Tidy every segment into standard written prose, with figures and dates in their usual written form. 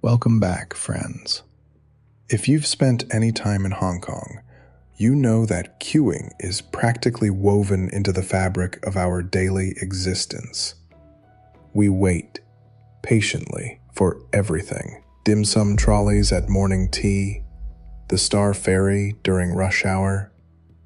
Welcome back, friends. If you've spent any time in Hong Kong, you know that queuing is practically woven into the fabric of our daily existence. We wait patiently for everything. Dim sum trolleys at morning tea, the Star Ferry during rush hour,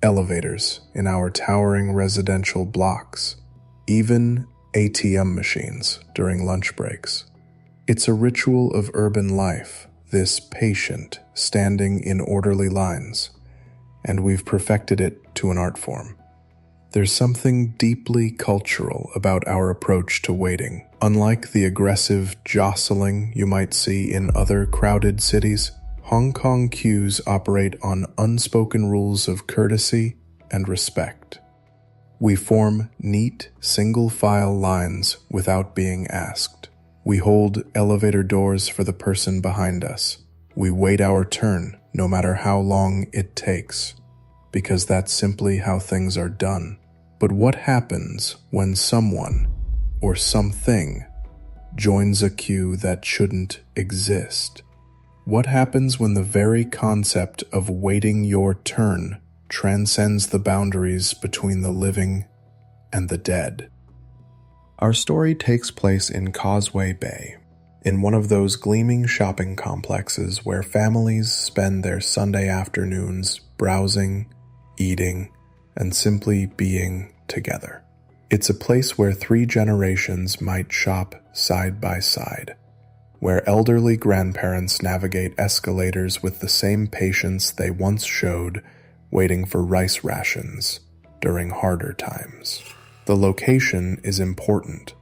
elevators in our towering residential blocks, even ATM machines during lunch breaks. It's a ritual of urban life, this patient standing in orderly lines, and we've perfected it to an art form. There's something deeply cultural about our approach to waiting. Unlike the aggressive jostling you might see in other crowded cities, Hong Kong queues operate on unspoken rules of courtesy and respect. We form neat, single-file lines without being asked. We hold elevator doors for the person behind us. We wait our turn, no matter how long it takes, because that's simply how things are done. But what happens when someone or something joins a queue that shouldn't exist? What happens when the very concept of waiting your turn transcends the boundaries between the living and the dead? Our story takes place in Causeway Bay, in one of those gleaming shopping complexes where families spend their Sunday afternoons browsing, eating, and simply being together. It's a place where 3 generations might shop side by side, where elderly grandparents navigate escalators with the same patience they once showed waiting for rice rations during harder times. The location is important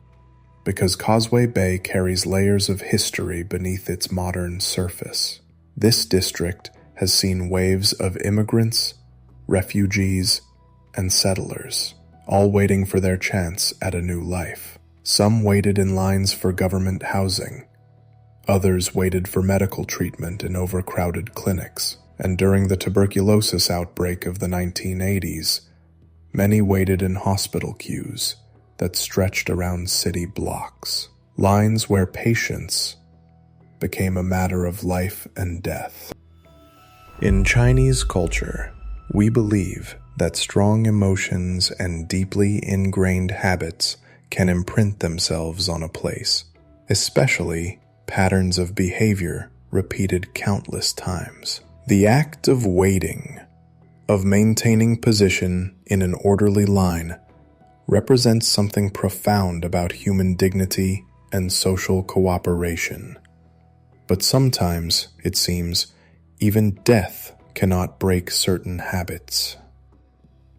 because Causeway Bay carries layers of history beneath its modern surface. This district has seen waves of immigrants, refugees, and settlers, all waiting for their chance at a new life. Some waited in lines for government housing. Others waited for medical treatment in overcrowded clinics. And during the tuberculosis outbreak of the 1980s, many waited in hospital queues that stretched around city blocks, lines where patience became a matter of life and death. In Chinese culture, we believe that strong emotions and deeply ingrained habits can imprint themselves on a place, especially patterns of behavior repeated countless times. The act of waiting, of maintaining position in an orderly line, represents something profound about human dignity and social cooperation. But sometimes, it seems, even death cannot break certain habits.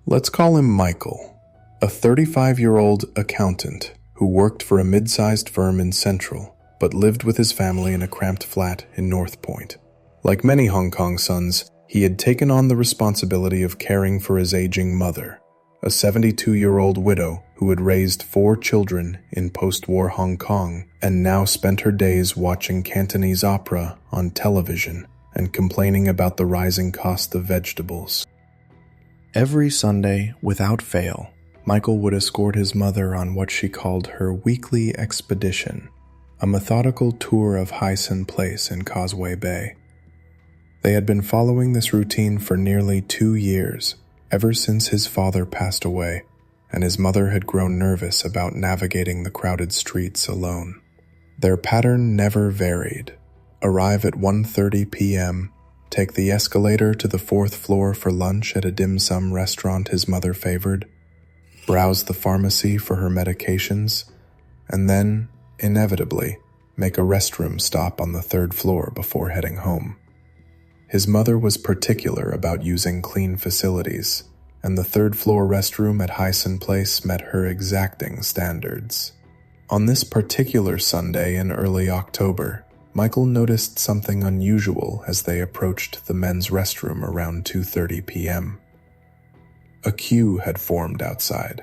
Let's call him Michael, a 35-year-old accountant who worked for a mid-sized firm in Central, but lived with his family in a cramped flat in North Point. Like many Hong Kong sons, he had taken on the responsibility of caring for his aging mother, a 72-year-old widow who had raised 4 children in post-war Hong Kong and now spent her days watching Cantonese opera on television and complaining about the rising cost of vegetables. Every Sunday, without fail, Michael would escort his mother on what she called her weekly expedition, a methodical tour of Hysan Place in Causeway Bay. They had been following this routine for nearly 2 years, ever since his father passed away, and his mother had grown nervous about navigating the crowded streets alone. Their pattern never varied. Arrive at 1:30 p.m., take the escalator to the 4th floor for lunch at a dim sum restaurant his mother favored, browse the pharmacy for her medications, and then, inevitably, make a restroom stop on the 3rd floor before heading home. His mother was particular about using clean facilities, and the 3rd floor restroom at Hysan Place met her exacting standards. On this particular Sunday in early October, Michael noticed something unusual as they approached the men's restroom around 2:30 p.m. A queue had formed outside,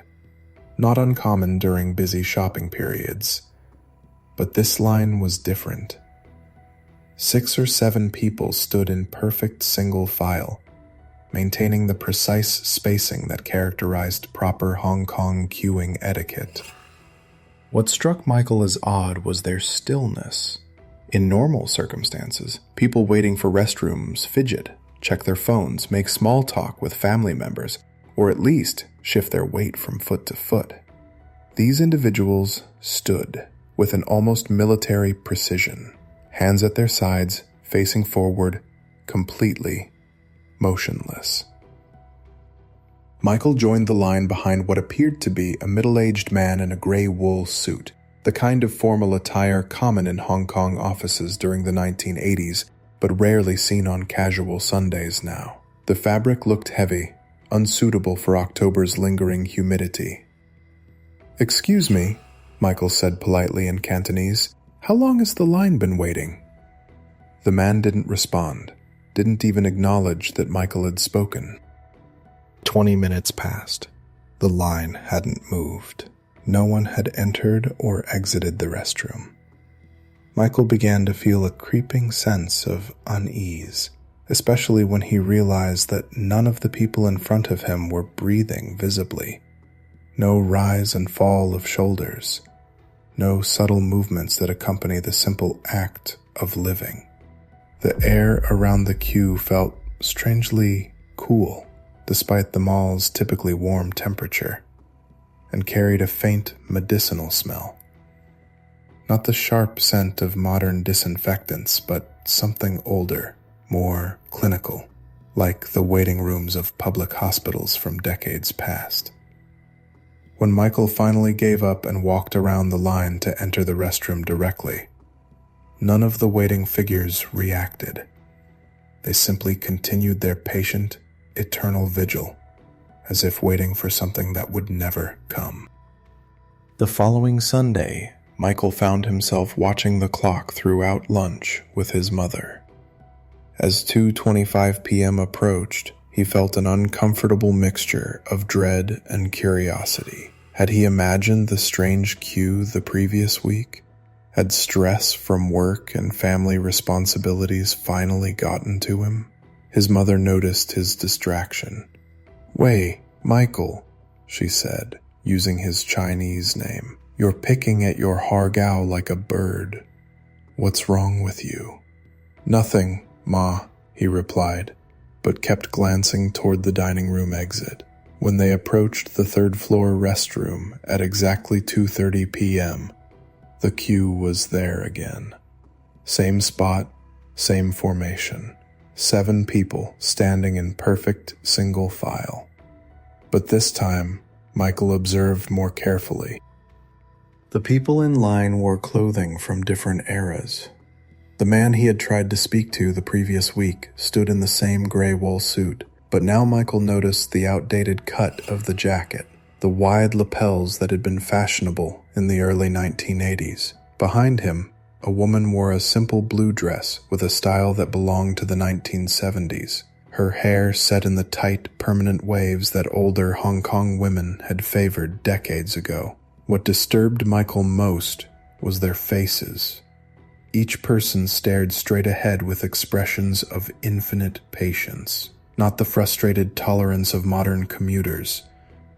not uncommon during busy shopping periods, but this line was different. 6 or 7 people stood in perfect single file, maintaining the precise spacing that characterized proper Hong Kong queuing etiquette. What struck Michael as odd was their stillness. In normal circumstances, people waiting for restrooms fidget, check their phones, make small talk with family members, or at least shift their weight from foot to foot. These individuals stood with an almost military precision, hands at their sides, facing forward, completely motionless. Michael joined the line behind what appeared to be a middle-aged man in a gray wool suit, the kind of formal attire common in Hong Kong offices during the 1980s, but rarely seen on casual Sundays now. The fabric looked heavy, unsuitable for October's lingering humidity. "Excuse me," Michael said politely in Cantonese, "how long has the line been waiting?" The man didn't respond, didn't even acknowledge that Michael had spoken. 20 minutes passed. The line hadn't moved. No one had entered or exited the restroom. Michael began to feel a creeping sense of unease, especially when he realized that none of the people in front of him were breathing visibly. No rise and fall of shoulders. No subtle movements that accompany the simple act of living. The air around the queue felt strangely cool, despite the mall's typically warm temperature, and carried a faint medicinal smell. Not the sharp scent of modern disinfectants, but something older, more clinical, like the waiting rooms of public hospitals from decades past. When Michael finally gave up and walked around the line to enter the restroom directly, none of the waiting figures reacted. They simply continued their patient, eternal vigil, as if waiting for something that would never come. The following Sunday, Michael found himself watching the clock throughout lunch with his mother. As 2:25 p.m. approached, he felt an uncomfortable mixture of dread and curiosity. Had he imagined the strange queue the previous week? Had stress from work and family responsibilities finally gotten to him? His mother noticed his distraction. "Wei, Michael," she said, using his Chinese name. "You're picking at your hargao like a bird. What's wrong with you?" "Nothing, Ma," he replied, but kept glancing toward the dining room exit. When they approached the third-floor restroom at exactly 2:30 p.m., the queue was there again. Same spot, same formation. 7 people standing in perfect single file. But this time, Michael observed more carefully. The people in line wore clothing from different eras. The man he had tried to speak to the previous week stood in the same gray wool suit, but now Michael noticed the outdated cut of the jacket, the wide lapels that had been fashionable in the early 1980s. Behind him, a woman wore a simple blue dress with a style that belonged to the 1970s, her hair set in the tight, permanent waves that older Hong Kong women had favored decades ago. What disturbed Michael most was their faces. Each person stared straight ahead with expressions of infinite patience, not the frustrated tolerance of modern commuters,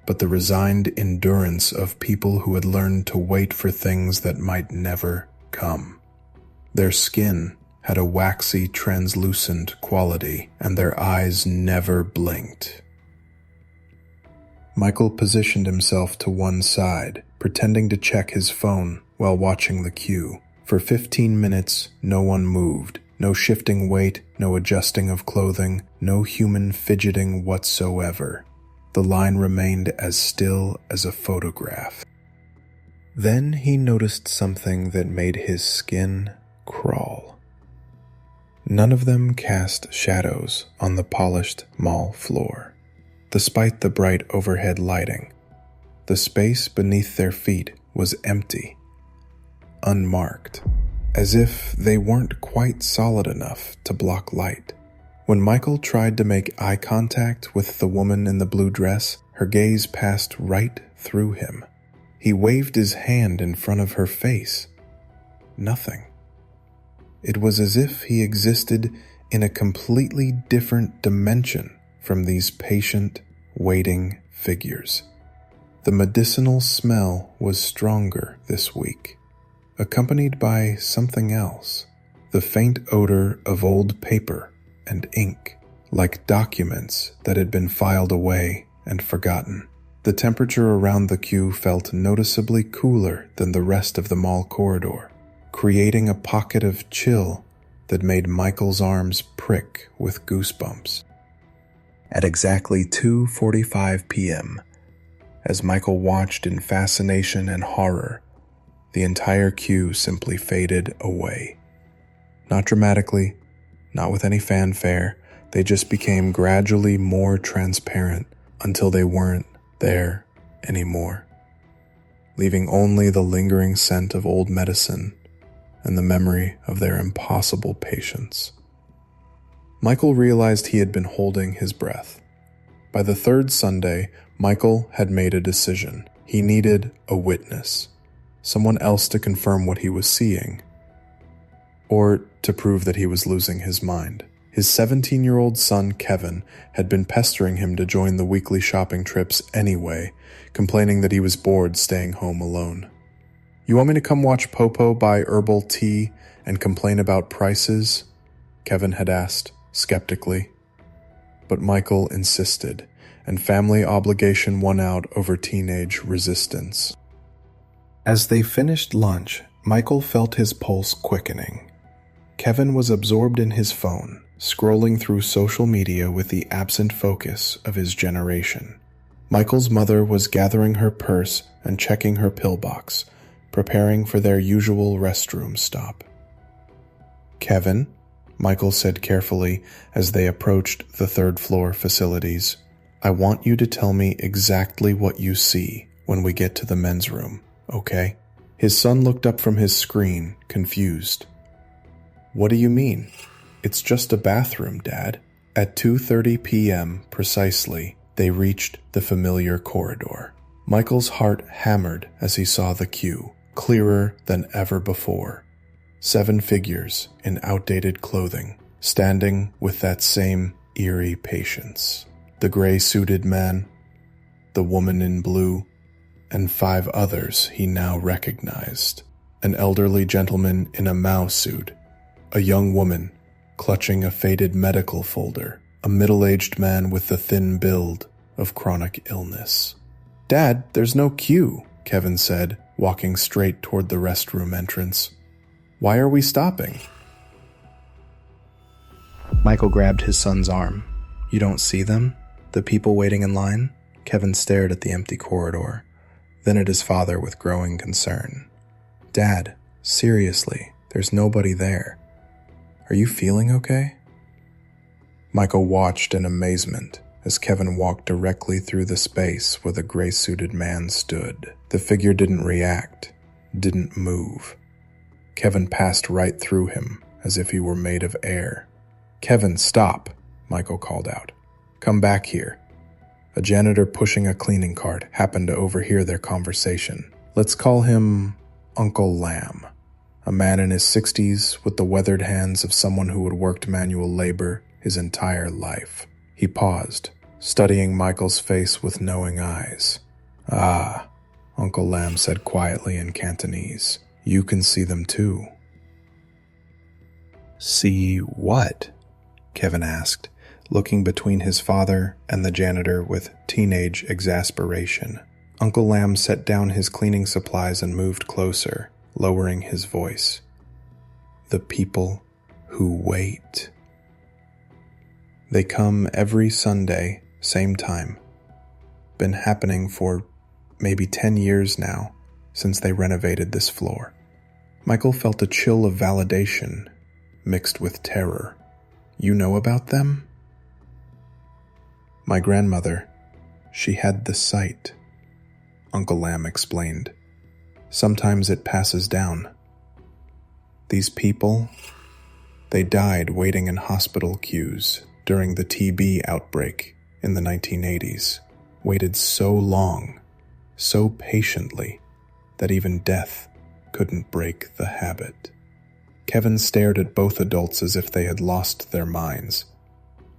but the resigned endurance of people who had learned to wait for things that might never come. Their skin had a waxy, translucent quality, and their eyes never blinked. Michael positioned himself to one side, pretending to check his phone while watching the queue. For 15 minutes, no one moved. No shifting weight, no adjusting of clothing, no human fidgeting whatsoever. The line remained as still as a photograph. Then he noticed something that made his skin crawl. None of them cast shadows on the polished mall floor. Despite the bright overhead lighting, the space beneath their feet was empty, unmarked, as if they weren't quite solid enough to block light. When Michael tried to make eye contact with the woman in the blue dress, her gaze passed right through him. He waved his hand in front of her face. Nothing. It was as if he existed in a completely different dimension from these patient, waiting figures. The medicinal smell was stronger this week, accompanied by something else, the faint odor of old paper and ink, like documents that had been filed away and forgotten. The temperature around the queue felt noticeably cooler than the rest of the mall corridor, creating a pocket of chill that made Michael's arms prick with goosebumps. At exactly 2:45 p.m., as Michael watched in fascination and horror, the entire queue simply faded away. Not dramatically, not with any fanfare, they just became gradually more transparent until they weren't there anymore, leaving only the lingering scent of old medicine and the memory of their impossible patients. Michael realized he had been holding his breath. By the third Sunday, Michael had made a decision. He needed a witness, someone else to confirm what he was seeing, or to prove that he was losing his mind. His 17-year-old son, Kevin, had been pestering him to join the weekly shopping trips anyway, complaining that he was bored staying home alone. "You want me to come watch Popo buy herbal tea and complain about prices?" Kevin had asked, skeptically. But Michael insisted, and family obligation won out over teenage resistance. As they finished lunch, Michael felt his pulse quickening. Kevin was absorbed in his phone, scrolling through social media with the absent focus of his generation. Michael's mother was gathering her purse and checking her pillbox, preparing for their usual restroom stop. "Kevin," Michael said carefully as they approached the third-floor facilities, "I want you to tell me exactly what you see when we get to the men's room, okay?" His son looked up from his screen, confused. "What do you mean? It's just a bathroom, Dad." At 2:30 p.m. precisely, they reached the familiar corridor. Michael's heart hammered as he saw the queue, clearer than ever before. 7 figures in outdated clothing, standing with that same eerie patience. The gray-suited man, the woman in blue, and 5 others he now recognized. An elderly gentleman in a Mao suit, a young woman clutching a faded medical folder, a middle-aged man with the thin build of chronic illness. "Dad, there's no queue," Kevin said, walking straight toward the restroom entrance. "Why are we stopping?" Michael grabbed his son's arm. "You don't see them? The people waiting in line?" Kevin stared at the empty corridor, then at his father with growing concern. "Dad, seriously, there's nobody there. Are you feeling okay?" Michael watched in amazement as Kevin walked directly through the space where the gray-suited man stood. The figure didn't react, didn't move. Kevin passed right through him as if he were made of air. "Kevin, stop," Michael called out. "Come back here." A janitor pushing a cleaning cart happened to overhear their conversation. "Let's call him Uncle Lamb, a man in his 60s with the weathered hands of someone who had worked manual labor his entire life." He paused, studying Michael's face with knowing eyes. "Ah," Uncle Lamb said quietly in Cantonese. "You can see them too." "See what?" Kevin asked, looking between his father and the janitor with teenage exasperation. Uncle Lamb set down his cleaning supplies and moved closer, lowering his voice. "The people who wait. They come every Sunday, same time. Been happening for maybe 10 years now, since they renovated this floor." Michael felt a chill of validation mixed with terror. "You know about them?" "My grandmother, she had the sight," Uncle Lamb explained. "Sometimes it passes down. These people, they died waiting in hospital queues during the TB outbreak in the 1980s. Waited so long, so patiently, that even death couldn't break the habit." Kevin stared at both adults as if they had lost their minds.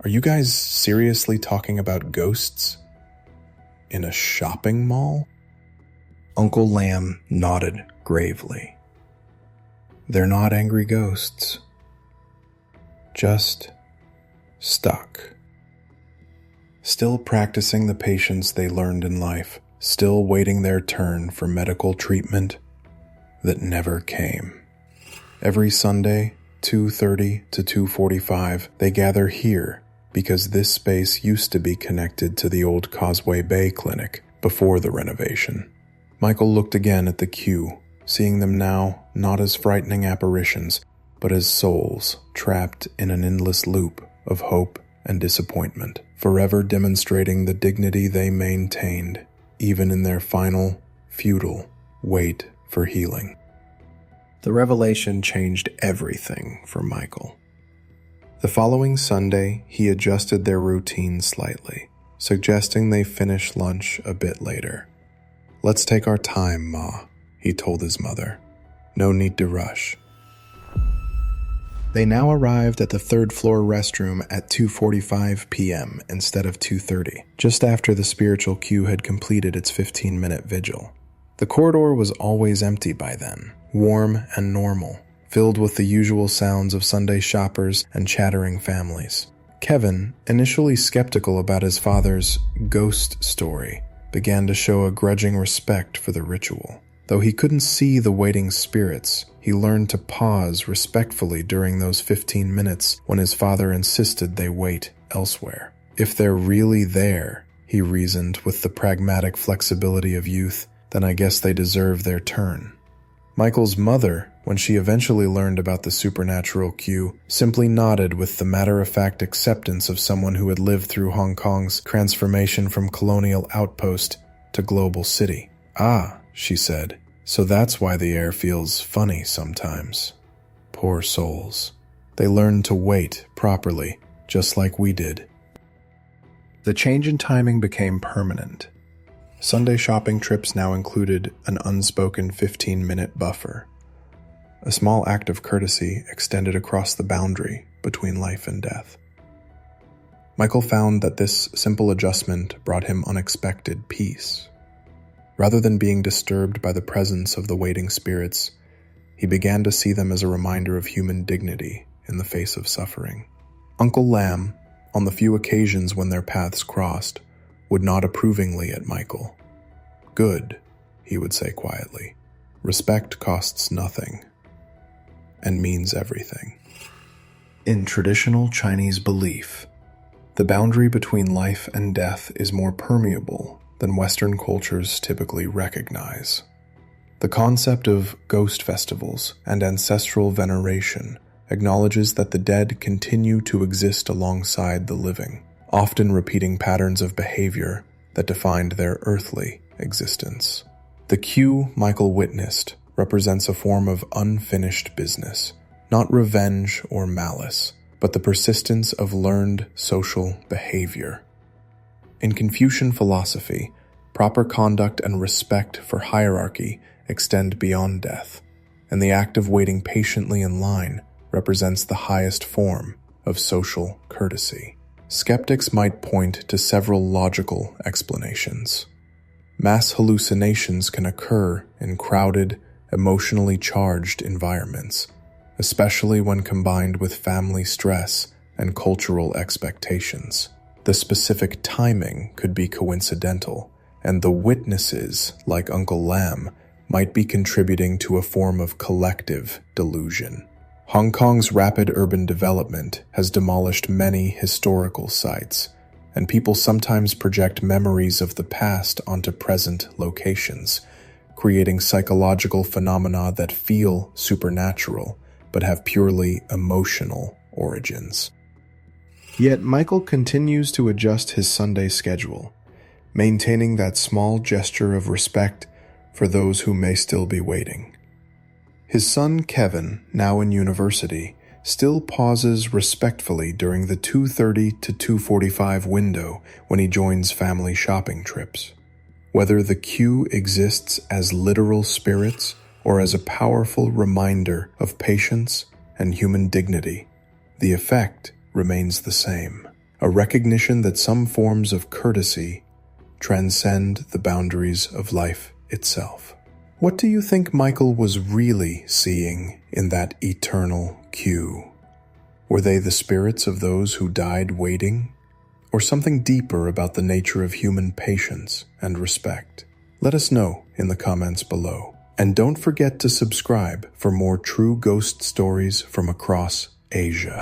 "Are you guys seriously talking about ghosts? In a shopping mall?" Uncle Lamb nodded gravely. "They're not angry ghosts. just stuck. Still practicing the patience they learned in life, still waiting their turn for medical treatment that never came. Every Sunday, 2:30 to 2:45, they gather here because this space used to be connected to the old Causeway Bay clinic before the renovation. Michael looked again at the queue, seeing them now not as frightening apparitions, but as souls trapped in an endless loop of hope and disappointment, forever demonstrating the dignity they maintained, even in their final, futile wait for healing. The revelation changed everything for Michael. The following Sunday, he adjusted their routine slightly, suggesting they finish lunch a bit later. "Let's take our time, Ma," he told his mother. "No need to rush." They now arrived at the third-floor restroom at 2:45 p.m. instead of 2:30, just after the spiritual queue had completed its 15-minute vigil. The corridor was always empty by then, warm and normal, filled with the usual sounds of Sunday shoppers and chattering families. Kevin, initially skeptical about his father's ghost story, began to show a grudging respect for the ritual. Though he couldn't see the waiting spirits, he learned to pause respectfully during those 15 minutes when his father insisted they wait elsewhere. If they're really there, he reasoned with the pragmatic flexibility of youth, then I guess they deserve their turn. Michael's mother, when she eventually learned about the supernatural queue, simply nodded with the matter-of-fact acceptance of someone who had lived through Hong Kong's transformation from colonial outpost to global city. "Ah," she said, "so that's why the air feels funny sometimes. Poor souls. They learned to wait properly, just like we did." The change in timing became permanent. Sunday shopping trips now included an unspoken 15-minute buffer, a small act of courtesy extended across the boundary between life and death. Michael found that this simple adjustment brought him unexpected peace. Rather than being disturbed by the presence of the waiting spirits, he began to see them as a reminder of human dignity in the face of suffering. Uncle Lam, on the few occasions when their paths crossed, would nod approvingly at Michael. "Good," he would say quietly. "Respect costs nothing and means everything." In traditional Chinese belief, the boundary between life and death is more permeable than Western cultures typically recognize. The concept of ghost festivals and ancestral veneration acknowledges that the dead continue to exist alongside the living, often repeating patterns of behavior that defined their earthly existence. The queue Michael witnessed represents a form of unfinished business, not revenge or malice, but the persistence of learned social behavior. In Confucian philosophy, proper conduct and respect for hierarchy extend beyond death, and the act of waiting patiently in line represents the highest form of social courtesy. Skeptics might point to several logical explanations. Mass hallucinations can occur in crowded, emotionally charged environments, especially when combined with family stress and cultural expectations. The specific timing could be coincidental, and the witnesses, like Uncle Lam, might be contributing to a form of collective delusion. Hong Kong's rapid urban development has demolished many historical sites, and people sometimes project memories of the past onto present locations, creating psychological phenomena that feel supernatural but have purely emotional origins. Yet Michael continues to adjust his Sunday schedule, maintaining that small gesture of respect for those who may still be waiting. His son Kevin, now in university, still pauses respectfully during the 2:30 to 2:45 window when he joins family shopping trips. Whether the queue exists as literal spirits or as a powerful reminder of patience and human dignity, the effect remains the same, a recognition that some forms of courtesy transcend the boundaries of life itself. What do you think Michael was really seeing in that eternal queue? Were they the spirits of those who died waiting? Or something deeper about the nature of human patience and respect? Let us know in the comments below. And don't forget to subscribe for more true ghost stories from across Asia.